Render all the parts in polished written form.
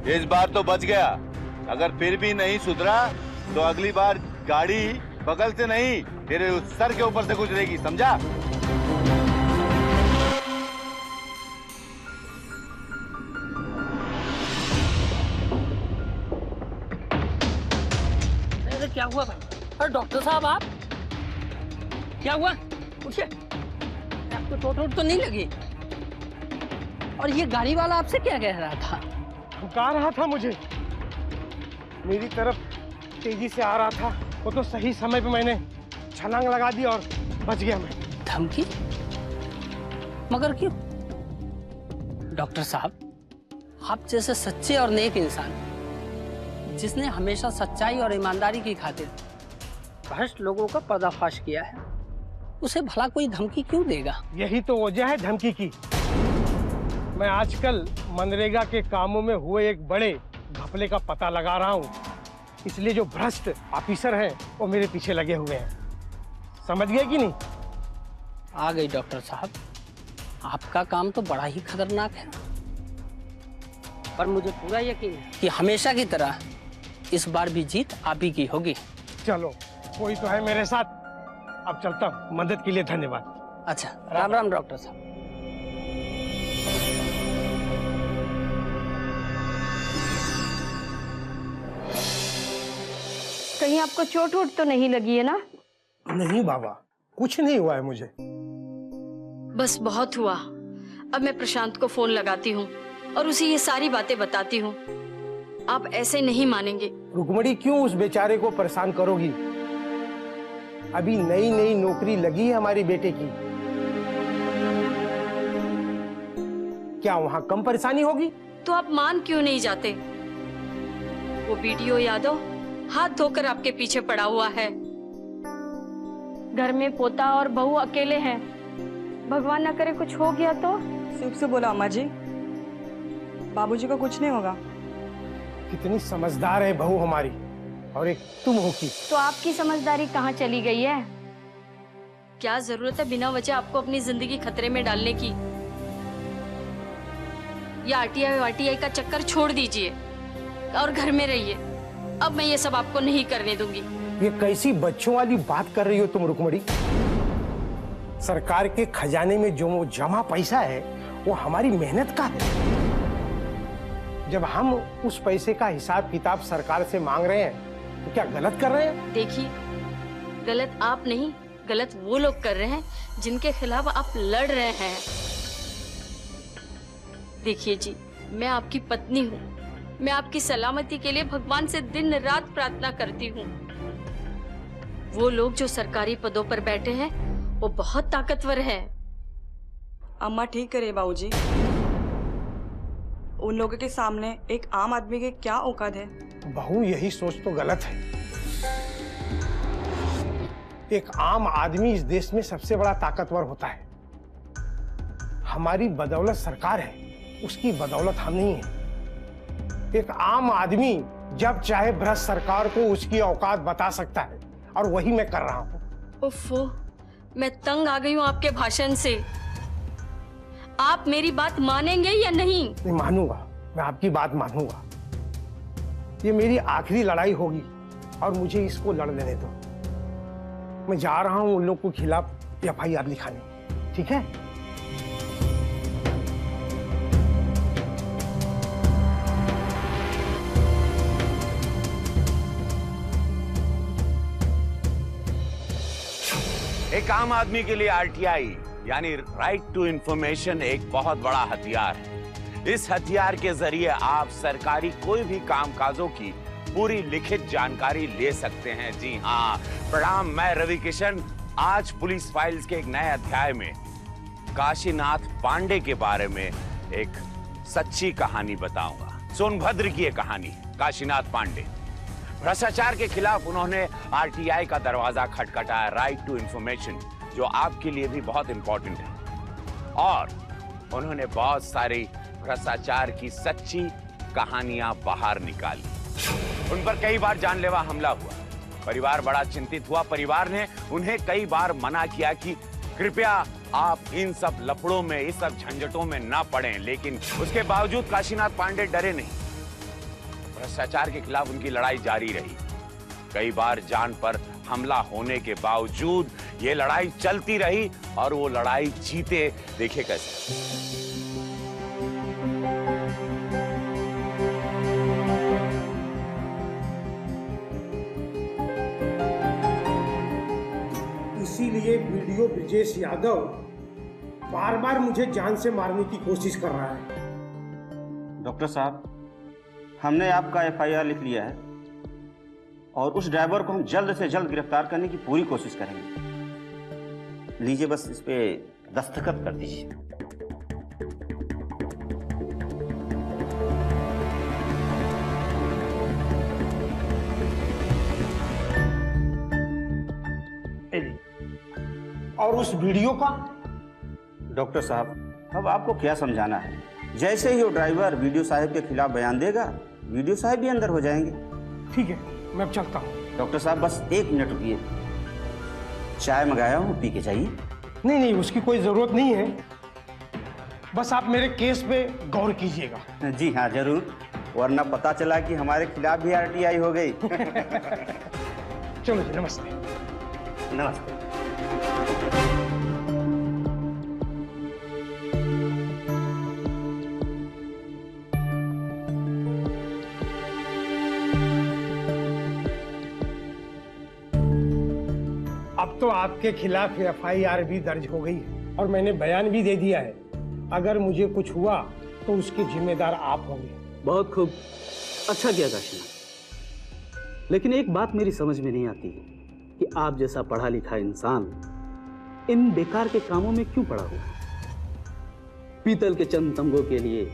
इस बार तो बच गया। अगर फिर भी नहीं सुधरा तो अगली बार गाड़ी बगल से नहीं तेरे सर के ऊपर से गुजरेगी, समझा? अरे क्या हुआ भाई? अरे डॉक्टर साहब आप क्या हुआ? उठिए, आपको चोट तो नहीं लगी? और ये गाड़ी वाला आपसे क्या कह रहा था? धमका रहा था मुझे, मेरी तरफ तेजी से आ रहा था। वो तो सही समय पे मैंने छलांग लगा दी और बच गया मैं। धमकी? मगर क्यों? डॉक्टर साहब, आप जैसे सच्चे और नेक इंसान, जिसने हमेशा सच्चाई और ईमानदारी की खातिर भ्रष्ट लोगों का पर्दाफाश किया है, उसे भला कोई धमकी क्यों देगा? यही तो वजह है धमकी की। मैं आजकल मनरेगा के कामों में हुए एक बड़े घपले का पता लगा रहा हूँ, इसलिए जो भ्रष्ट ऑफिसर हैं वो मेरे पीछे लगे हुए हैं। समझ गए कि नहीं? आ गई डॉक्टर साहब, आपका काम तो बड़ा ही खतरनाक है, पर मुझे पूरा यकीन है कि हमेशा की तरह इस बार भी जीत आप ही की होगी। चलो, कोई तो है मेरे साथ। अब चलता हूँ, मदद के लिए धन्यवाद। अच्छा, राम राम डॉक्टर साहब। कहीं आपको चोट वोट तो नहीं लगी है ना? नहीं बाबा, कुछ नहीं हुआ है मुझे। बस बहुत हुआ। अब मैं प्रशांत को फोन लगाती हूँ और उसे ये सारी बातें बताती हूँ। आप ऐसे नहीं मानेंगे। रुक्मणी, क्यों उस बेचारे को परेशान करोगी? अभी नई नई नौकरी लगी है हमारे बेटे की, क्या वहाँ कम परेशानी होगी? तो आप मान क्यों नहीं जाते? वो बीडीओ यादव हाथ धोकर आपके पीछे पड़ा हुआ है। घर में पोता और बहू अकेले हैं। भगवान न करे कुछ हो गया तो? चुप से बोला अम्मा जी, बाबूजी को कुछ नहीं होगा। कितनी समझदार है बहू हमारी, और एक तुम हो की। तो आपकी समझदारी कहाँ चली गई है? क्या जरूरत है बिना वजह आपको अपनी जिंदगी खतरे में डालने की? या आरटीआई का चक्कर छोड़ दीजिए और घर में रहिए। अब मैं ये सब आपको नहीं करने दूंगी। ये कैसी बच्चों वाली बात कर रही हो तुम रुक्मणी? सरकार के खजाने में जो जमा पैसा है वो हमारी मेहनत का है। जब हम उस पैसे का हिसाब किताब सरकार से मांग रहे हैं तो क्या गलत कर रहे हैं? देखिए, गलत आप नहीं, गलत वो लोग कर रहे हैं जिनके खिलाफ आप लड़ रहे हैं। देखिए जी, मैं आपकी पत्नी हूँ। मैं आपकी सलामती के लिए भगवान से दिन रात प्रार्थना करती हूँ। वो लोग जो सरकारी पदों पर बैठे हैं वो बहुत ताकतवर है। अम्मा ठीक करे बाबूजी, उन लोगों के सामने एक आम आदमी के क्या औकात है? बहू, यही सोच तो गलत है। एक आम आदमी इस देश में सबसे बड़ा ताकतवर होता है। हमारी बदौलत सरकार है, उसकी बदौलत हम नहीं है। एक आम आदमी जब चाहे भ्रष्ट सरकार को उसकी औकात बता सकता है, और वही मैं कर रहा हूँ। उफ़ो, मैं तंग आ गई हूँ आपके भाषण से। आप मेरी बात मानेंगे या नहीं? नहीं मानूंगा, मैं आपकी बात मानूंगा। ये मेरी आखिरी लड़ाई होगी और मुझे इसको लड़ लेने दो। मैं जा रहा हूँ उन लोगों के खिलाफ एफआईआर लिखाने, ठीक है? एक आम आदमी के लिए आरटीआई यानी राइट टू इंफॉर्मेशन एक बहुत बड़ा हथियार है। इस हथियार के जरिए आप सरकारी कोई भी कामकाजों की पूरी लिखित जानकारी ले सकते हैं। जी हाँ, प्रणाम, मैं रवि किशन। आज पुलिस फाइल्स के एक नए अध्याय में काशीनाथ पांडे के बारे में एक सच्ची कहानी बताऊंगा। सोनभद्र की ये कहानी। काशीनाथ पांडे भ्रष्टाचार के खिलाफ उन्होंने आरटीआई का दरवाजा खटखटाया, राइट टू इंफॉर्मेशन, जो आपके लिए भी बहुत इंपॉर्टेंट है। और उन्होंने बहुत सारी भ्रष्टाचार की सच्ची कहानियां बाहर निकाली। उन पर कई बार जानलेवा हमला हुआ। परिवार बड़ा चिंतित हुआ। परिवार ने उन्हें कई बार मना किया कि कृपया आप इन सब लफड़ों में, इस सब झंझटों में ना पड़ें, लेकिन उसके बावजूद काशीनाथ पांडे डरे नहीं। भ्रष्टाचार के खिलाफ उनकी लड़ाई जारी रही। कई बार जान पर हमला होने के बावजूद ये लड़ाई चलती रही और वो लड़ाई जीते देखिए कैसे। इसीलिए वीडियो ब्रिजेश यादव बार बार मुझे जान से मारने की कोशिश कर रहा है। डॉक्टर साहब, हमने आपका एफआईआर लिख लिया है और उस ड्राइवर को हम जल्द से जल्द गिरफ्तार करने की पूरी कोशिश करेंगे। लीजिए, बस इस पे दस्तखत कर दीजिए। और उस वीडियो का? डॉक्टर साहब, अब आपको क्या समझाना है? जैसे ही वो ड्राइवर वीडियो साहब के खिलाफ बयान देगा, वीडियो साहब भी अंदर हो जाएंगे। ठीक है, मैं अब चलता हूँ। डॉक्टर साहब, बस 1 मिनट रुकिए। चाय मंगाया हूँ, पी के जाइए। नहीं नहीं, उसकी कोई जरूरत नहीं है। बस आप मेरे केस पे गौर कीजिएगा। जी हाँ, जरूर, वरना पता चला कि हमारे खिलाफ भी आरटीआई हो गई। चलो जी, नमस्ते। नमस्ते। अब तो आपके खिलाफ एफआईआर भी दर्ज हो गई है और मैंने बयान भी दे दिया है। अगर मुझे कुछ हुआ तो उसके जिम्मेदार आप होंगे। बहुत खूब, अच्छा किया काशीनाथ। लेकिन एक बात मेरी समझ में नहीं आती कि आप जैसा पढ़ा लिखा इंसान इन बेकार के कामों में क्यों पड़ा हुआ है। पीतल के चंद तमगों के लिए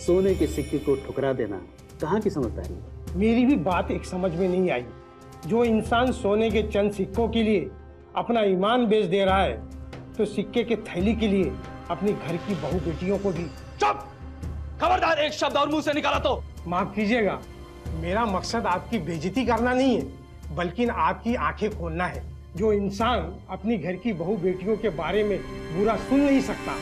सोने के सिक्के को ठुकरा देना कहाँ की समझदारी है? मेरी भी बात एक समझ में नहीं आई। जो इंसान सोने के चंद सिक्कों के लिए अपना ईमान बेच दे रहा है, तो सिक्के के थैली के लिए अपनी घर की बहू बेटियों को भी। चुप! खबरदार, एक शब्द और मुंह से निकाला तो। माफ कीजिएगा, मेरा मकसद आपकी बेइज्जती करना नहीं है, बल्कि आपकी आंखें खोलना है। जो इंसान अपनी घर की बहू बेटियों के बारे में बुरा सुन नहीं सकता,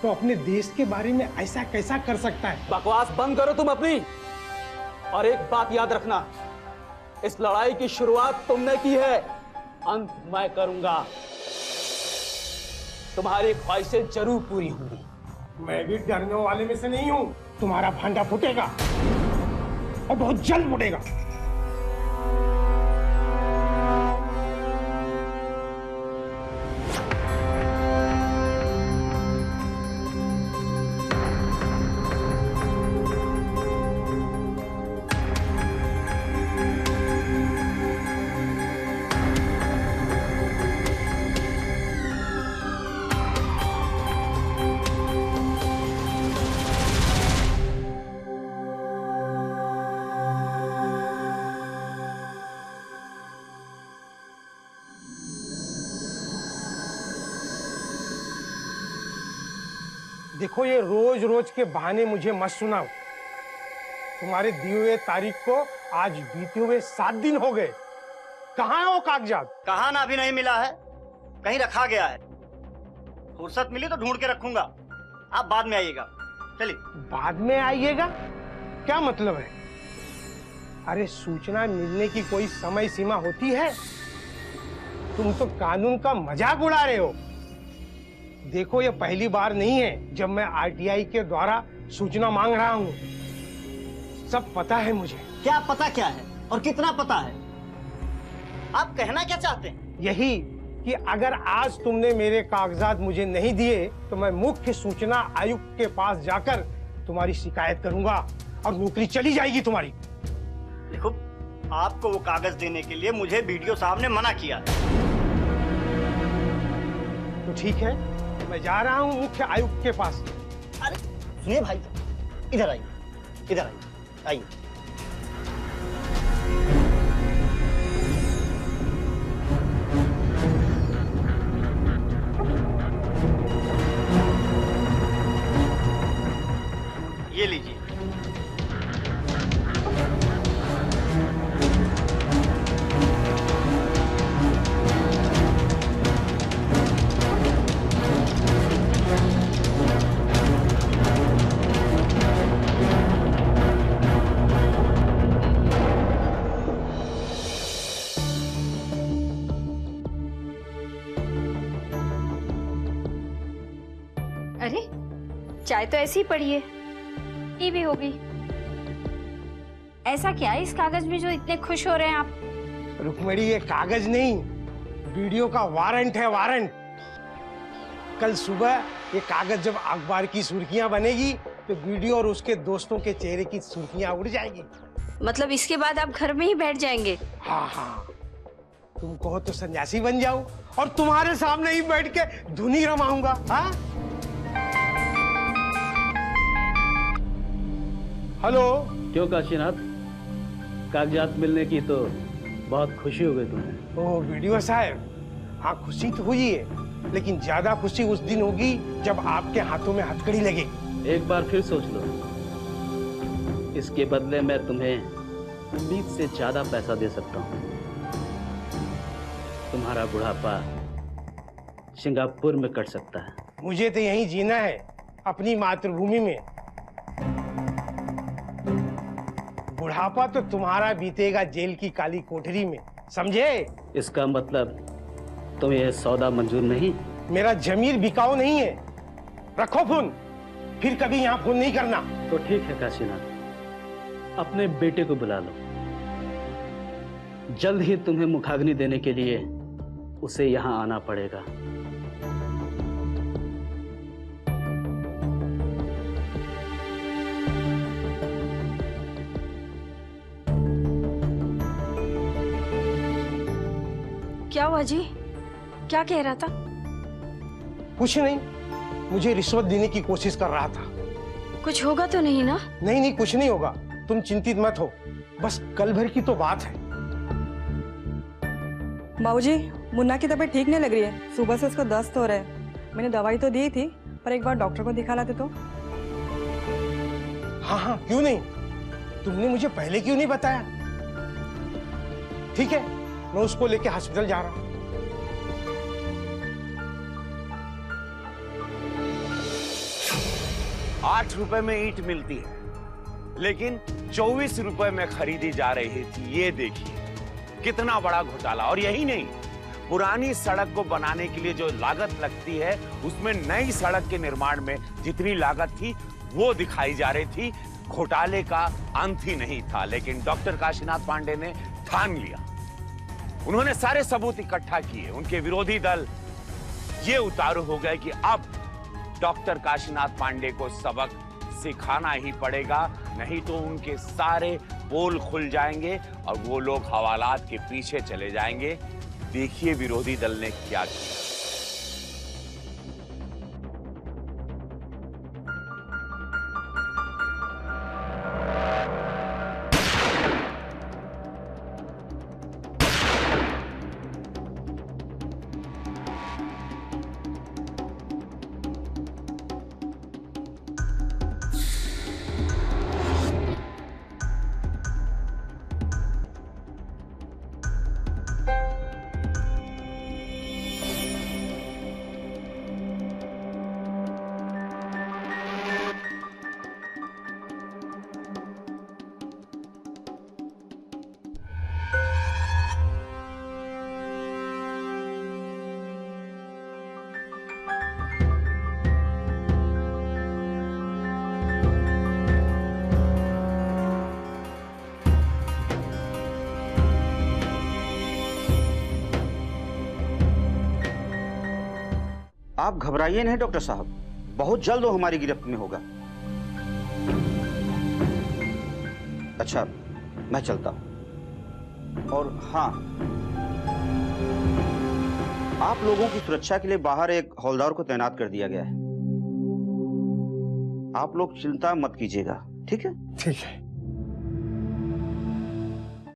तो अपने देश के बारे में ऐसा कैसा कर सकता है? बकवास बंद करो तुम अपनी। और एक बात याद रखना, इस लड़ाई की शुरुआत तुमने की है, अंत मैं करूंगा। तुम्हारी ख्वाहिशें जरूर पूरी होंगी। मैं भी डरने वाले में से नहीं हूं। तुम्हारा भांडा फूटेगा और बहुत जल्द फूटेगा। देखो, ये रोज रोज के बहाने मुझे मत सुनाओ। तुम्हारे दिए हुए तारीख को आज बीते हुए 7 दिन हो गए। कहाँ है वो कागजात? कहा ना, अभी नहीं मिला है, कहीं रखा गया है। फुर्सत मिली तो ढूंढ के रखूंगा, आप बाद में आइएगा। चलिए। बाद में आइएगा? क्या मतलब है? अरे, सूचना मिलने की कोई समय सीमा होती है? तुम तो कानून का मजाक उड़ा रहे हो। देखो, ये पहली बार नहीं है जब मैं आरटीआई के द्वारा सूचना मांग रहा हूँ। सब पता है मुझे। क्या पता क्या है और कितना पता है? आप कहना क्या चाहते हैं? यही कि अगर आज तुमने मेरे कागजात मुझे नहीं दिए तो मैं मुख्य सूचना आयुक्त के पास जाकर तुम्हारी शिकायत करूंगा और नौकरी चली जाएगी तुम्हारी। देखो, आपको वो कागज देने के लिए मुझे बीडीओ साहब ने मना किया है। तो ठीक है, मैं जा रहा हूँ मुख्य आयुक्त के पास। अरे सुनिए भाई, इधर आइए, इधर आइए, आइए। ये लीजिए। अरे चाय तो ऐसी ही पड़ी है, ये भी होगी। ऐसा क्या है इस कागज में जो इतने खुश हो रहे हैं आप? रुक्मणी, ये कागज नहीं, वीडियो का वारंट है, वारंट। कल सुबह ये कागज जब अखबार की सुर्खियां बनेगी तो वीडियो और उसके दोस्तों के चेहरे की सुर्खियां उड़ जाएगी। मतलब इसके बाद आप घर में ही बैठ जाएंगे? हाँ हाँ, तुम कहो तो सन्यासी बन जाऊं और तुम्हारे सामने ही बैठ के धुनी रमाऊंगा। हाँ, हेलो। क्यों काशीनाथ, कागजात मिलने की तो बहुत खुशी हो गई तुम्हें। ओ वीडियो साहब, हाँ खुशी तो हुई है, लेकिन ज्यादा खुशी उस दिन होगी जब आपके हाथों में हथकड़ी लगेगी। एक बार फिर सोच लो, इसके बदले मैं तुम्हें उम्मीद से ज्यादा पैसा दे सकता हूँ। तुम्हारा बुढ़ापा सिंगापुर में कट सकता है। मुझे तो यहीं जीना है, अपनी मातृभूमि में। बुढ़ापा तो तुम्हारा बीतेगा जेल की काली कोठरी में, समझे? इसका मतलब तुम्हें यह सौदा मंजूर नहीं? मेरा जमीर बिकाऊ नहीं है। रखो फोन, फिर कभी यहाँ फोन नहीं करना। तो ठीक है काशीनाथ, अपने बेटे को बुला लो। जल्द ही तुम्हें मुखाग्नि देने के लिए उसे यहाँ आना पड़ेगा। क्या हुआ जी? क्या कह रहा था? कुछ नहीं, मुझे रिश्वत देने की कोशिश कर रहा था। कुछ होगा तो नहीं ना? नहीं नहीं, कुछ नहीं होगा, तुम चिंतित मत हो। बस कल भर की तो बात है। बाबूजी, मुन्ना की तबीयत ठीक नहीं लग रही है। सुबह से उसको दस्त हो रहा है। मैंने दवाई तो दी थी, पर एक बार डॉक्टर को दिखा लाते तो। हाँ हाँ, क्यों नहीं, तुमने मुझे पहले क्यों नहीं बताया? ठीक है, मैं उसको लेके हॉस्पिटल जा रहा हूँ। ₹8 में ईंट मिलती है, लेकिन 24 रुपए में खरीदी जा रही थी। ये देखिए कितना बड़ा घोटाला। और यही नहीं, पुरानी सड़क को बनाने के लिए जो लागत लगती है, उसमें नई सड़क के निर्माण में जितनी लागत थी वो दिखाई जा रही थी। घोटाले का अंत ही नहीं था। लेकिन डॉक्टर काशीनाथ पांडे ने ठान लिया। उन्होंने सारे सबूत इकट्ठा किए। उनके विरोधी दल ये उतारू हो गए कि अब डॉक्टर काशीनाथ पांडे को सबक सिखाना ही पड़ेगा, नहीं तो उनके सारे पोल खुल जाएंगे और वो लोग हवालात के पीछे चले जाएंगे। देखिए विरोधी दल ने क्या किया। आप घबराइए नहीं डॉक्टर साहब, बहुत जल्द वो हमारी गिरफ्त में होगा। अच्छा, मैं चलता हूं। और हाँ, आप लोगों की सुरक्षा के लिए बाहर एक हौलदार को तैनात कर दिया गया है। आप लोग चिंता मत कीजिएगा, ठीक है? ठीक है।